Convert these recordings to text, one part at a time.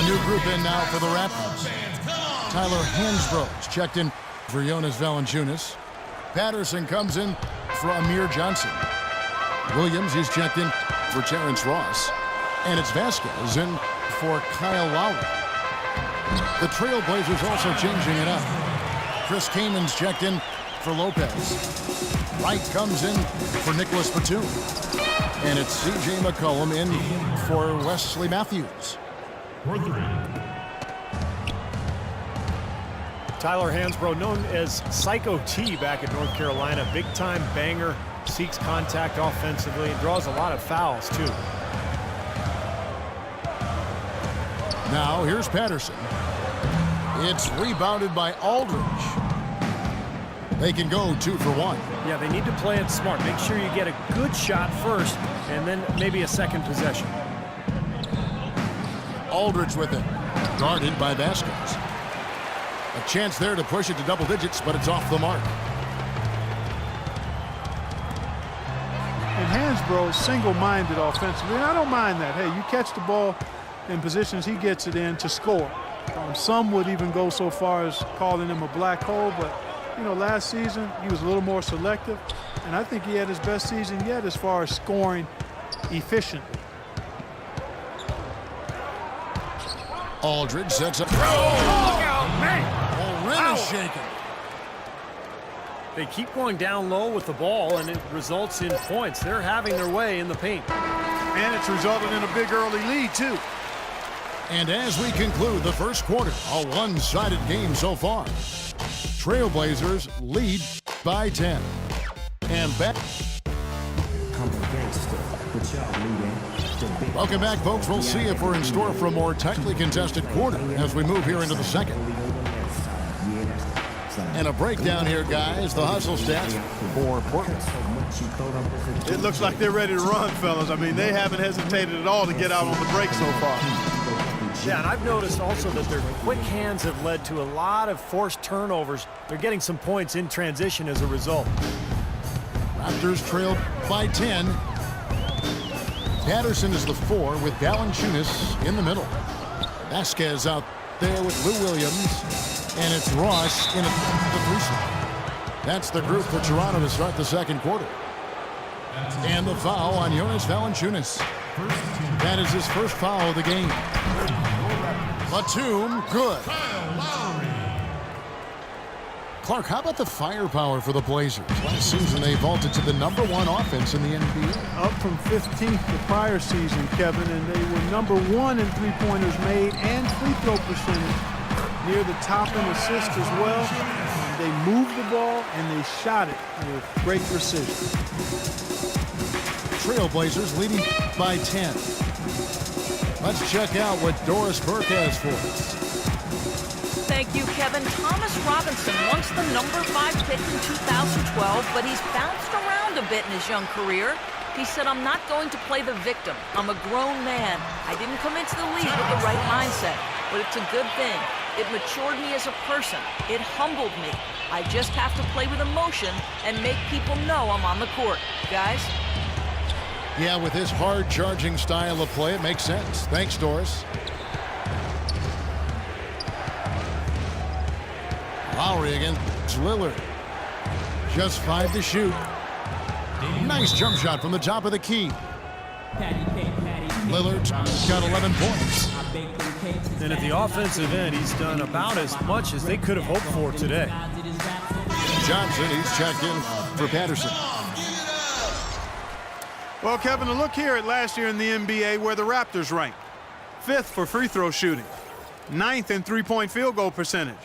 A new group in now for the Raptors. Tyler Hansbrough is checked in for Jonas Valanciunas. Patterson comes in for Amir Johnson. Williams is checked in for Terrence Ross. And it's Vasquez in for Kyle Lowry. The Trailblazers also changing it up. Chris Kamen's checked in for Lopez. Wright comes in for Nicholas Batum. And it's C.J. McCollum in for Wesley Matthews. Tyler Hansbrough, known as Psycho T back in North Carolina. Big-time banger, seeks contact offensively, and draws a lot of fouls, too. Now, here's Patterson. It's rebounded by Aldridge. They can go 2 for 1. Yeah, they need to play it smart. Make sure you get a good shot first, and then maybe a second possession. Aldridge with it. Guarded by Vasquez. A chance there to push it to double digits, but it's off the mark. And Hansbrough is single-minded offensively, and I don't mind that. Hey, you catch the ball in positions he gets it in to score. Some would even go so far as calling him a black hole, but you know, last season he was a little more selective, and I think he had his best season yet as far as scoring efficiently. Aldridge sets up. Oh, look out, man! Already shaken. They keep going down low with the ball, and it results in points. They're having their way in the paint. And it's resulted in a big early lead, too. And as we conclude the first quarter, a one-sided game so far. Trailblazers lead by 10. And back. Welcome back, folks. We'll see if we're in store for a more tightly contested quarter as we move here into the second. And a breakdown here, guys. The hustle stats for Portland. It looks like they're ready to run, fellas. I mean, they haven't hesitated at all to get out on the break so far. Yeah, and I've noticed also that their quick hands have led to a lot of forced turnovers. They're getting some points in transition as a result. Raptors trailed by 10. Patterson is the 4 with Valanciunas in the middle. Vasquez out there with Lou Williams. And it's Ross in the 3 slot. That's the group for Toronto to start the second quarter. And the foul on Jonas Valanciunas. That is his first foul of the game. Batum, good. Clark, how about the firepower for the Blazers? Last season, they vaulted to the #1 offense in the NBA. Up from 15th the prior season, Kevin, and they were #1 in three-pointers made and free throw percentage. Near the top in assists as well. And they moved the ball and they shot it with great precision. Trailblazers leading by 10. Let's check out what Doris Burke has for us. Thank you, Kevin. Thomas Robinson, once the #5 pick in 2012, but he's bounced around a bit in his young career. He said, "I'm not going to play the victim. I'm a grown man. I didn't come into the league with the right mindset, but it's a good thing. It matured me as a person. It humbled me. I just have to play with emotion and make people know I'm on the court." Guys? Yeah, with his hard-charging style of play, it makes sense. Thanks, Doris. Lowry again. It's Lillard. Just 5 to shoot. Nice jump shot from the top of the key. Lillard's got 11 points. And at the offensive end, he's done about as much as they could have hoped for today. Johnson, he's checked in for Patterson. Well, Kevin, a look here at last year in the NBA where the Raptors ranked. 5th for free throw shooting, 9th in three-point field goal percentage.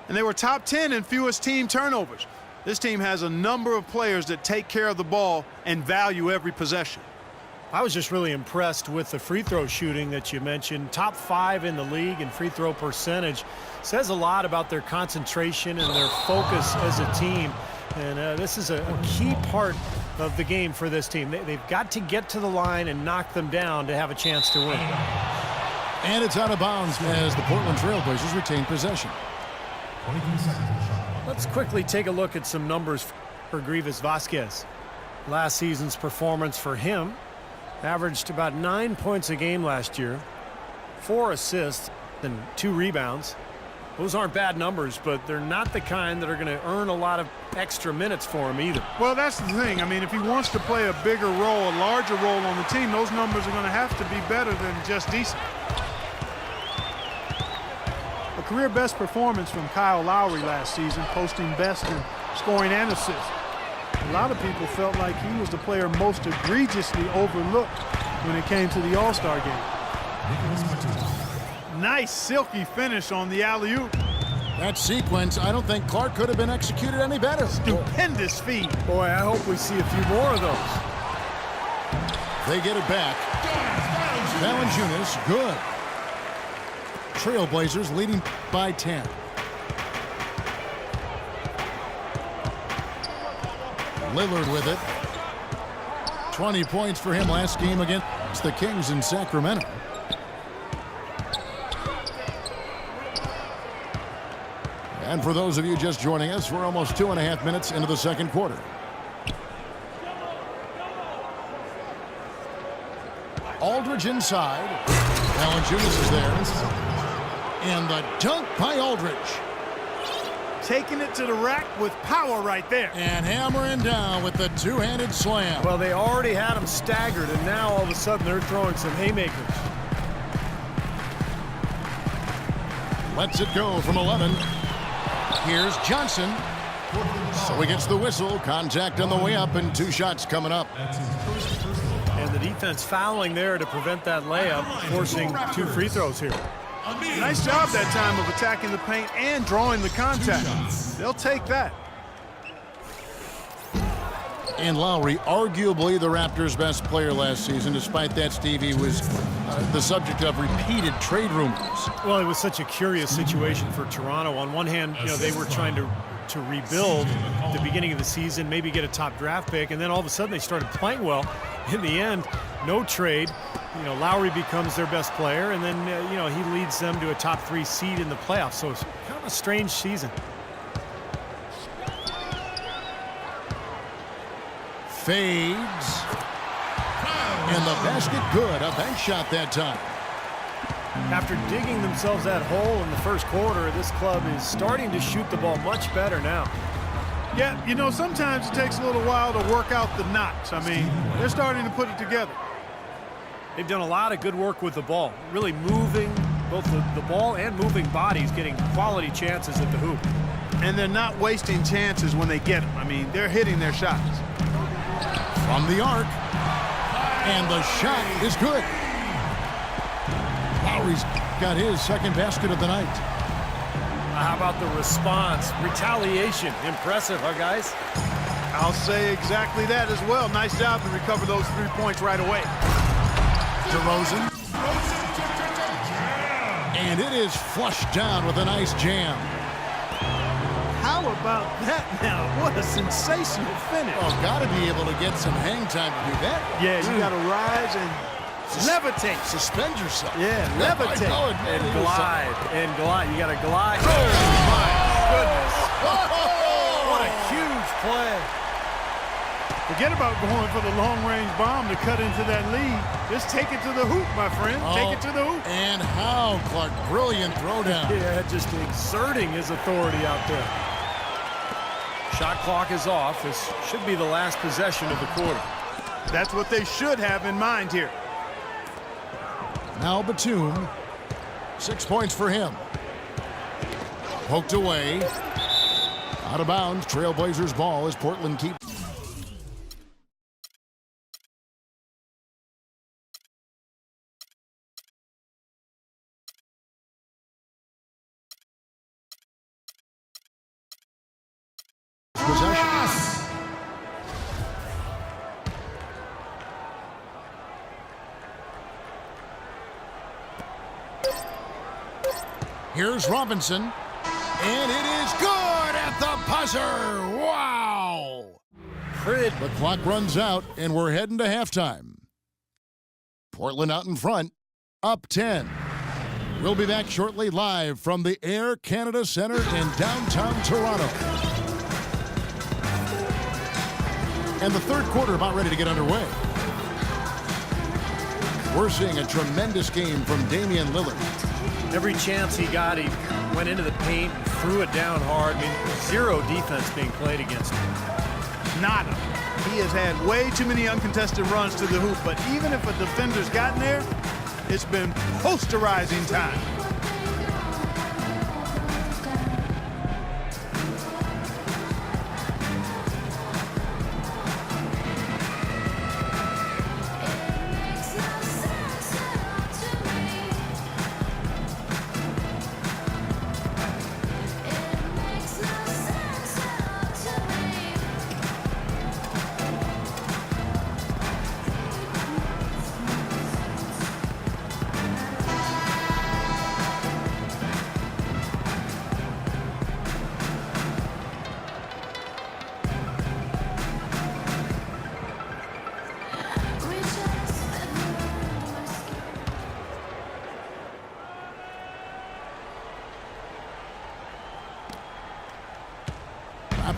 And they were top 10 in fewest team turnovers. This team has a number of players that take care of the ball and value every possession. I was just really impressed with the free throw shooting that you mentioned. Top 5 in the league in free throw percentage. Says a lot about their concentration and their focus as a team. And this is a key part of the game for this team. They've got to get to the line and knock them down to have a chance to win. And it's out of bounds as the Portland Trailblazers retain possession. Let's quickly take a look at some numbers for Grievous Vasquez. Last season's performance for him averaged about 9 points a game last year. 4 assists and 2 rebounds. Those aren't bad numbers, but they're not the kind that are going to earn a lot of extra minutes for him either. Well, that's the thing. I mean, if he wants to play a bigger role, a larger role on the team, those numbers are going to have to be better than just decent. A career best performance from Kyle Lowry last season, posting best in scoring and assists. A lot of people felt like he was the player most egregiously overlooked when it came to the All-Star game. Nice silky finish on the alley-oop. That sequence, I don't think Clark could have been executed any better. Stupendous feed. Boy, I hope we see a few more of those. They get it back. Valanciunas, good. Trailblazers leading by 10. Lillard with it. 20 points for him last game against the Kings in Sacramento. And for those of you just joining us, we're almost 2.5 minutes into the second quarter. Aldridge inside. Valanciunas is there. And the dunk by Aldridge. Taking it to the rack with power right there. And hammering down with the two-handed slam. Well, they already had him staggered, and now all of a sudden they're throwing some haymakers. Lets it go from 11. Here's Johnson. So he gets the whistle. Contact on the way up, and 2 shots coming up. And the defense fouling there to prevent that layup, forcing 2 free throws here. Nice job that time of attacking the paint and drawing the contact. They'll take that. And Lowry, arguably the Raptors' best player last season. Despite that, Stevie was the subject of repeated trade rumors. Well, it was such a curious situation for Toronto. On one hand, they were trying to rebuild at the beginning of the season, maybe get a top draft pick, and then all of a sudden they started playing well. In the end, no trade. Lowry becomes their best player, and then, he leads them to a top 3 seed in the playoffs. So it's kind of a strange season. Fades. And the basket good. A bank shot that time. After digging themselves that hole in the first quarter, this club is starting to shoot the ball much better now. Yeah, sometimes it takes a little while to work out the knots. I mean, they're starting to put it together. They've done a lot of good work with the ball, really moving both the ball and moving bodies, getting quality chances at the hoop. And they're not wasting chances when they get them. I mean, they're hitting their shots. From the arc. And the shot is good. Lowry's got his second basket of the night. How about the response? Retaliation. Impressive, huh, guys? I'll say exactly that as well. Nice job to recover those 3 points right away. DeRozan. And it is flushed down with a nice jam. How about that now? What a sensational finish. Oh, got to be able to get some hang time to do that. Yeah, you got to rise and levitate. Suspend yourself. Yeah, levitate. And glide. And glide. You got to glide. Oh, my goodness. What a huge play. Forget about going for the long-range bomb to cut into that lead. Just take it to the hoop, my friend. Take it to the hoop. And how, Clark. Brilliant throwdown. Yeah, just exerting his authority out there. Shot clock is off. This should be the last possession of the quarter. That's what they should have in mind here. Now Batum. 6 points for him. Poked away. Out of bounds. Trailblazers ball as Portland keeps. Possession. Here's Robinson, and it is good at the buzzer. Wow! The clock runs out, and we're heading to halftime. Portland out in front, up 10. We'll be back shortly live from the Air Canada Centre in downtown Toronto. And the third quarter about ready to get underway. We're seeing a tremendous game from Damian Lillard. Every chance he got, he went into the paint and threw it down hard. I mean, zero defense being played against him. Nada. He has had way too many uncontested runs to the hoop, but even if a defender's gotten there, it's been posterizing time.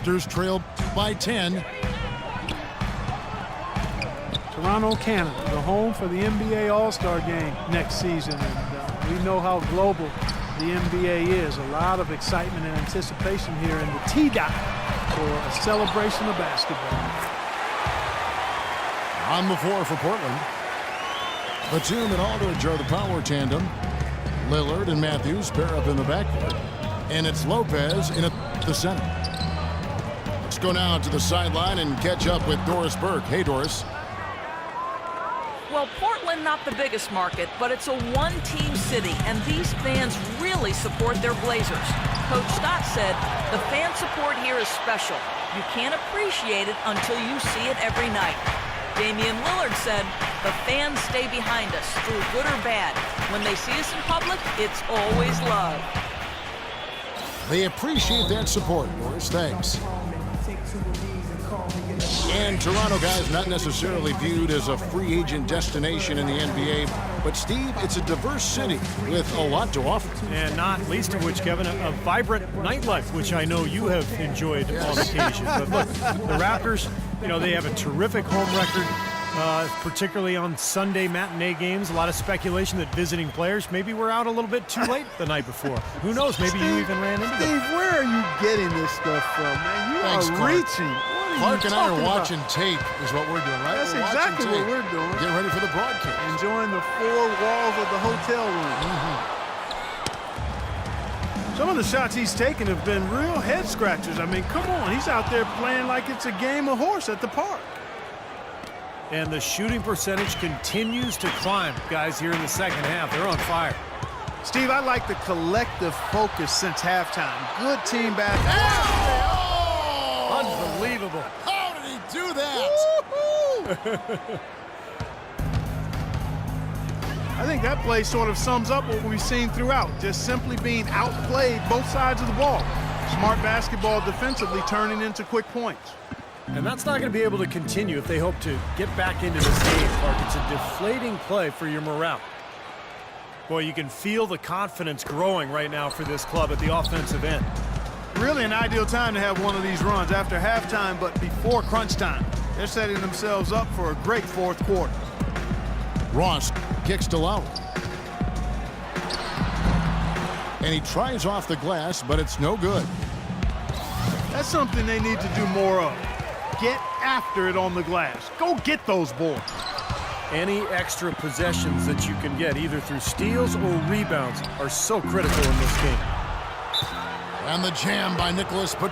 Raptors trail by 10. Toronto, Canada, the home for the NBA All-Star Game next season. And we know how global the NBA is. A lot of excitement and anticipation here in the T-Dot for a celebration of basketball. On the floor for Portland. Batum and Aldridge are the power tandem. Lillard and Matthews pair up in the backcourt. And it's Lopez in the center. Let's go now to the sideline and catch up with Doris Burke. Hey, Doris. Well, Portland, not the biggest market, but it's a one-team city, and these fans really support their Blazers. Coach Stott said, the fan support here is special. You can't appreciate it until you see it every night. Damian Lillard said, the fans stay behind us through good or bad. When they see us in public, it's always love. They appreciate that support, Doris. Thanks. And Toronto, guys, not necessarily viewed as a free agent destination in the NBA, but Steve, it's a diverse city with a lot to offer. And not least of which, Kevin, a vibrant nightlife, which I know you have enjoyed on occasion. But look, the Raptors, you know, they have a terrific home record, particularly on Sunday matinee games. A lot of speculation that visiting players maybe were out a little bit too late the night before. Who knows? Maybe you even ran into them. Steve, where are you getting this stuff from, man? You Thanks, are Clark. reaching. Clark and I are watching tape is what we're doing, right? That's We're exactly watching what tape. we're doing. Get ready for the broadcast. Enjoying the four walls of the hotel room. Some of the shots he's taken have been real head scratchers. I mean, come on. He's out there playing like it's a game of horse at the park. And the shooting percentage continues to climb, guys, here in the second half. They're on fire. Steve, I like the collective focus since halftime. Good team basketball. Unbelievable. How did he do that? I think that play sort of sums up what we've seen throughout. Just simply being outplayed both sides of the ball. Smart basketball defensively turning into quick points. And that's not going to be able to continue if they hope to get back into this game, Clark. It's a deflating play for your morale. Boy, you can feel the confidence growing right now for this club at the offensive end. Really an ideal time to have one of these runs after halftime, but before crunch time. They're setting themselves up for a great fourth quarter. Ross kicks to Lowry. And he tries off the glass, but it's no good. That's something they need to do more of. Get after it on the glass. Go get those boards. Any extra possessions that you can get, either through steals or rebounds, are so critical in this game. And the jam by Nicholas Batum.